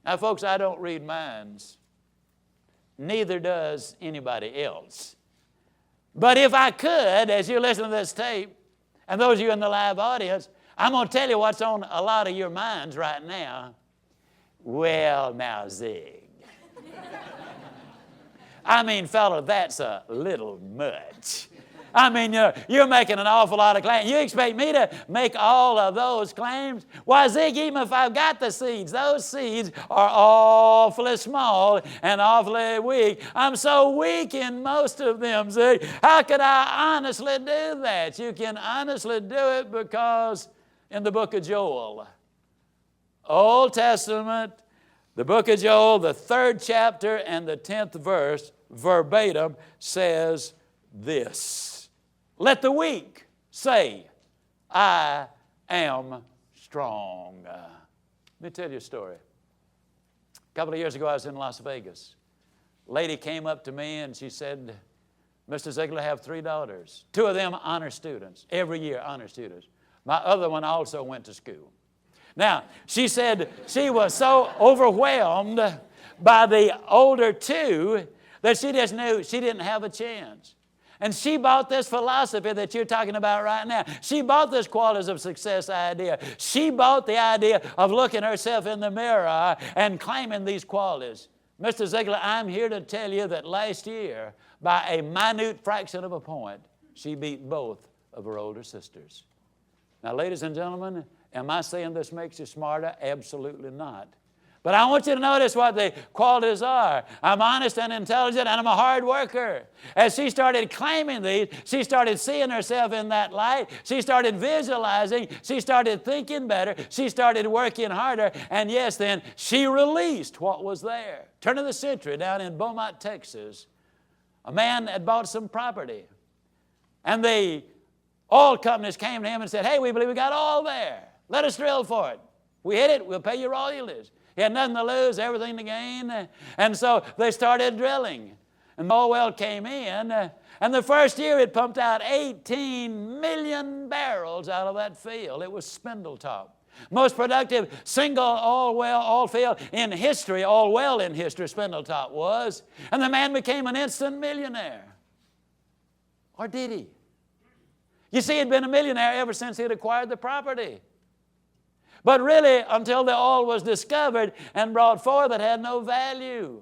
Now, folks, I don't read minds. Neither does anybody else. But if I could, as you listen to this tape, and those of you in the live audience, I'm going to tell you what's on a lot of your minds right now. Well, now, Zig. I mean, fella, that's a little much. I mean, you're making an awful lot of claims. You expect me to make all of those claims? Why, Zig, even if I've got the seeds, those seeds are awfully small and awfully weak. I'm so weak in most of them, Zig. How could I honestly do that? You can honestly do it because in the book of Joel, Old Testament, the book of Joel, the 3rd chapter and the 10th verse, verbatim, says this. Let the weak say, I am strong. Let me tell you a story. A couple of years ago, I was in Las Vegas. A lady came up to me and she said, Mr. Ziglar, I have 3 daughters. 2 of them honor students, every year honor students. My other one also went to school. Now, she said she was so overwhelmed by the older 2 that she just knew she didn't have a chance. And she bought this philosophy that you're talking about right now. She bought this qualities of success idea. She bought the idea of looking herself in the mirror and claiming these qualities. Mr. Ziglar, I'm here to tell you that last year, by a minute fraction of a point, she beat both of her older sisters. Now, ladies and gentlemen, am I saying this makes you smarter? Absolutely not. But I want you to notice what the qualities are. I'm honest and intelligent, and I'm a hard worker. As she started claiming these, she started seeing herself in that light. She started visualizing. She started thinking better. She started working harder. And yes, then she released what was there. Turn of the century down in Beaumont, Texas, a man had bought some property. And the oil companies came to him and said, hey, we believe we got oil there. Let us drill for it. We hit it, we'll pay you royalties. He had nothing to lose, everything to gain. And so they started drilling. And the oil well came in. And the first year it pumped out 18 million barrels out of that field. It was Spindletop. Most productive single oil field in history, oil well in history, Spindletop was. And the man became an instant millionaire. Or did he? You see, he'd been a millionaire ever since he'd acquired the property. But really, until the oil was discovered and brought forth, it had no value.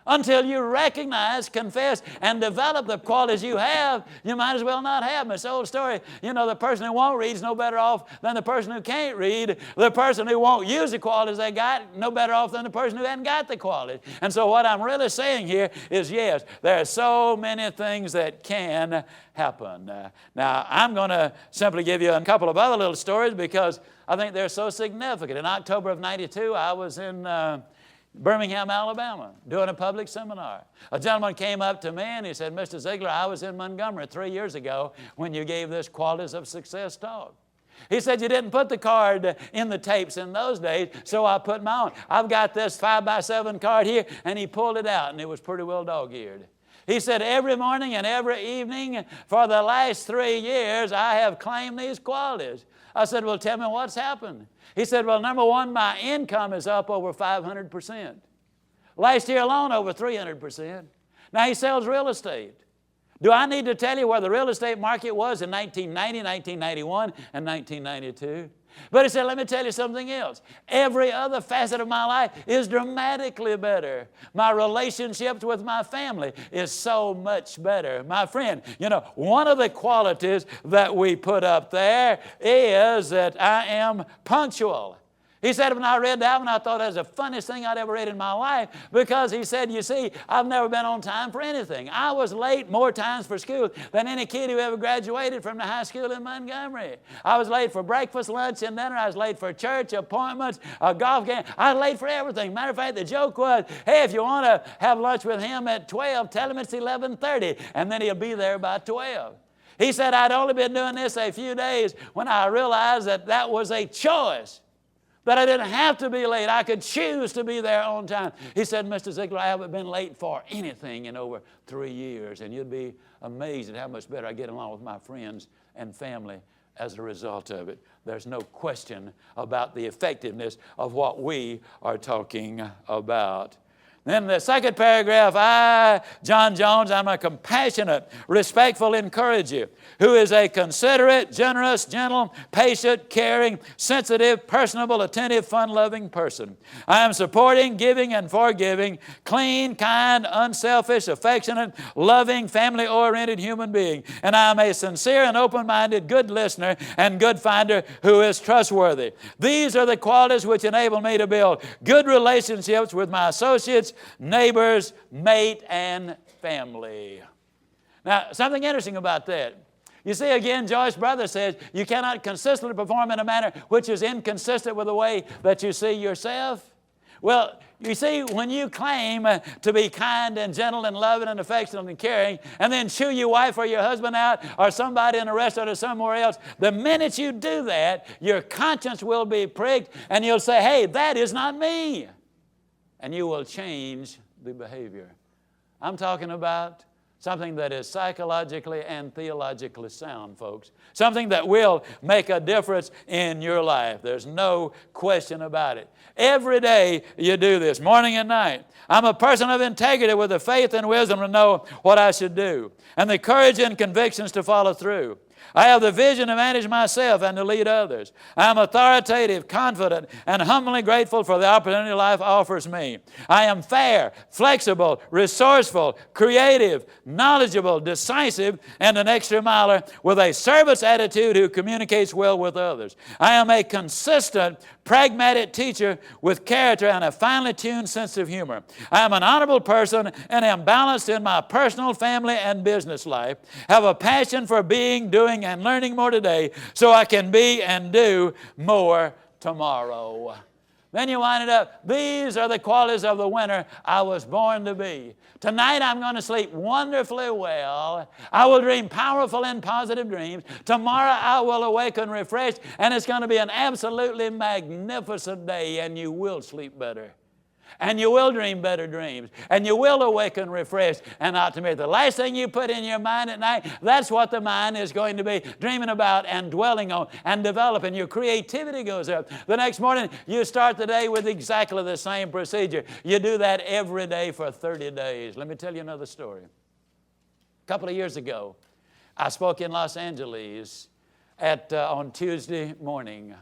Until you recognize, confess, and develop the qualities you have, you might as well not have them. It's the old story. You know, the person who won't read is no better off than the person who can't read. The person who won't use the qualities they got, no better off than the person who hasn't got the qualities. And so what I'm really saying here is, yes, there are so many things that can happen. Now, I'm going to simply give you a couple of other little stories because I think they're so significant. In October of '92, I was in Birmingham, Alabama, doing a public seminar. A gentleman came up to me and he said, Mr. Ziglar, I was in Montgomery 3 years ago when you gave this qualities of success talk. He said, you didn't put the card in the tapes in those days, so I put my own. I've got this 5x7 card here, and he pulled it out, and it was pretty well dog-eared. He said, every morning and every evening for the last 3 years, I have claimed these qualities. I said, well, tell me what's happened. He said, well, number one, my income is up over 500%. Last year alone, over 300%. Now, he sells real estate. Do I need to tell you where the real estate market was in 1990, 1991, and 1992? But he said, let me tell you something else. Every other facet of my life is dramatically better. My relationships with my family is so much better. My friend, you know, one of the qualities that we put up there is that I am punctual. He said, when I read that one, I thought that was the funniest thing I'd ever read in my life because he said, you see, I've never been on time for anything. I was late more times for school than any kid who ever graduated from the high school in Montgomery. I was late for breakfast, lunch, and dinner. I was late for church appointments, a golf game. I was late for everything. Matter of fact, the joke was, hey, if you want to have lunch with him at 12, tell him it's 11:30, and then he'll be there by 12. He said, I'd only been doing this a few days when I realized that that was a choice. That I didn't have to be late. I could choose to be there on time. He said, Mr. Ziglar, I haven't been late for anything in over 3 years, and you'd be amazed at how much better I get along with my friends and family as a result of it. There's no question about the effectiveness of what we are talking about. Then the second paragraph, I, John Jones, I'm a compassionate, respectful encourager who is a considerate, generous, gentle, patient, caring, sensitive, personable, attentive, fun-loving person. I am supporting, giving, and forgiving, clean, kind, unselfish, affectionate, loving, family-oriented human being. And I am a sincere and open-minded, good listener and good finder who is trustworthy. These are the qualities which enable me to build good relationships with my associates, neighbors, mate, and family. Now, something interesting about that. You see, again, Joyce Brothers says, you cannot consistently perform in a manner which is inconsistent with the way that you see yourself. Well, you see, when you claim to be kind and gentle and loving and affectionate and caring, and then chew your wife or your husband out or somebody in a restaurant or somewhere else, the minute you do that, your conscience will be pricked and you'll say, hey, that is not me. And you will change the behavior. I'm talking about something that is psychologically and theologically sound, folks. Something that will make a difference in your life. There's no question about it. Every day you do this, morning and night. I'm a person of integrity with the faith and wisdom to know what I should do, and the courage and convictions to follow through. I have the vision to manage myself and to lead others. I am authoritative, confident, and humbly grateful for the opportunity life offers me. I am fair, flexible, resourceful, creative, knowledgeable, decisive, and an extra miler with a service attitude who communicates well with others. I am a consistent, pragmatic teacher with character and a finely tuned sense of humor. I am an honorable person and am balanced in my personal, family, and business life. Have a passion for being, doing, and learning more today so I can be and do more tomorrow. Then you wind it up. These are the qualities of the winner I was born to be. Tonight I'm going to sleep wonderfully well. I will dream powerful and positive dreams. Tomorrow I will awaken refreshed, and it's going to be an absolutely magnificent day, and you will sleep better. And you will dream better dreams. And you will awaken refreshed and optimistic. The last thing you put in your mind at night, that's what the mind is going to be dreaming about and dwelling on and developing. Your creativity goes up. The next morning, you start the day with exactly the same procedure. You do that every day for 30 days. Let me tell you another story. A couple of years ago, I spoke in Los Angeles on Tuesday morning.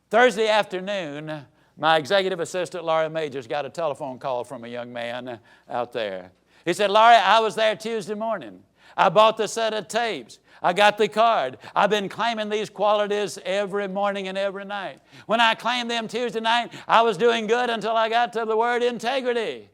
Thursday afternoon, my executive assistant, Laurie Majors, got a telephone call from a young man out there. He said, Laurie, I was there Tuesday morning. I bought the set of tapes. I got the card. I've been claiming these qualities every morning and every night. When I claimed them Tuesday night, I was doing good until I got to the word integrity.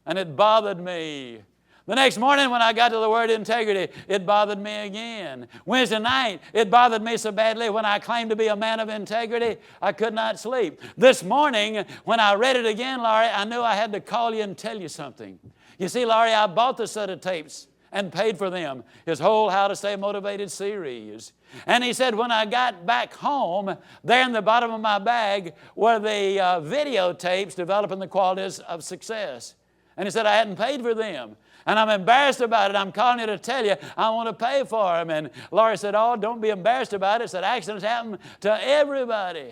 And it bothered me. The next morning when I got to the word integrity, it bothered me again. Wednesday night, it bothered me so badly when I claimed to be a man of integrity, I could not sleep. This morning, when I read it again, Laurie, I knew I had to call you and tell you something. You see, Laurie, I bought the set of tapes and paid for them, his whole How to Stay Motivated series. And he said, when I got back home, there in the bottom of my bag were the videotapes developing the qualities of success. And he said, I hadn't paid for them. And I'm embarrassed about it. I'm calling you to tell you I want to pay for them. And Laurie said, oh, don't be embarrassed about it. Said, accidents happen to everybody.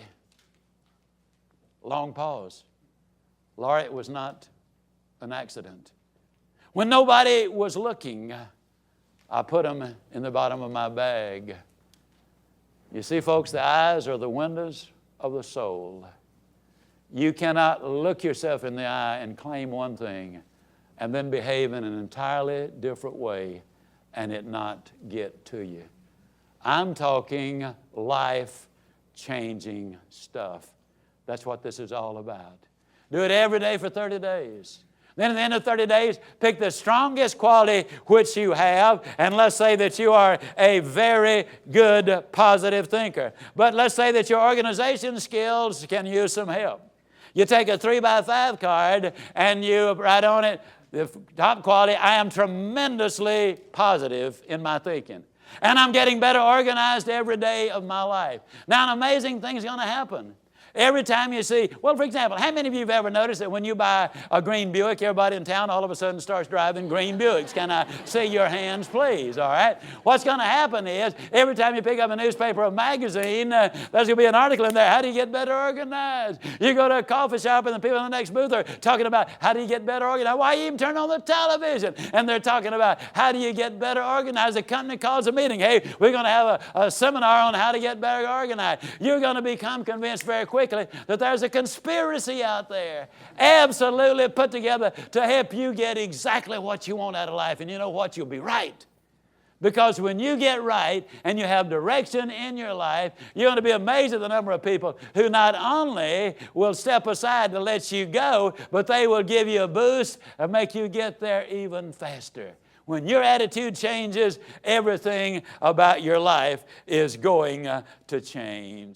Long pause. Laurie, it was not an accident. When nobody was looking, I put them in the bottom of my bag. You see, folks, the eyes are the windows of the soul. You cannot look yourself in the eye and claim one thing and then behave in an entirely different way and it not get to you. I'm talking life-changing stuff. That's what this is all about. Do it every day for 30 days. Then at the end of 30 days, pick the strongest quality which you have, and let's say that you are a very good, positive thinker. But let's say that your organization skills can use some help. You take a 3x5 card and you write on it, the top quality, I am tremendously positive in my thinking. And I'm getting better organized every day of my life. Now, an amazing thing is going to happen. Every time you see, well, for example, how many of you have ever noticed that when you buy a green Buick, everybody in town all of a sudden starts driving green Buicks? Can I see your hands, please? All right. What's going to happen is every time you pick up a newspaper or magazine, there's going to be an article in there, how do you get better organized? You go to a coffee shop and the people in the next booth are talking about how do you get better organized? Why you even turn on the television? And they're talking about how do you get better organized? The company calls a meeting. Hey, we're going to have a seminar on how to get better organized. You're going to become convinced very quickly that there's a conspiracy out there, absolutely put together to help you get exactly what you want out of life. And you know what? You'll be right. Because when you get right and you have direction in your life, you're going to be amazed at the number of people who not only will step aside to let you go, but they will give you a boost and make you get there even faster. When your attitude changes, everything about your life is going to change.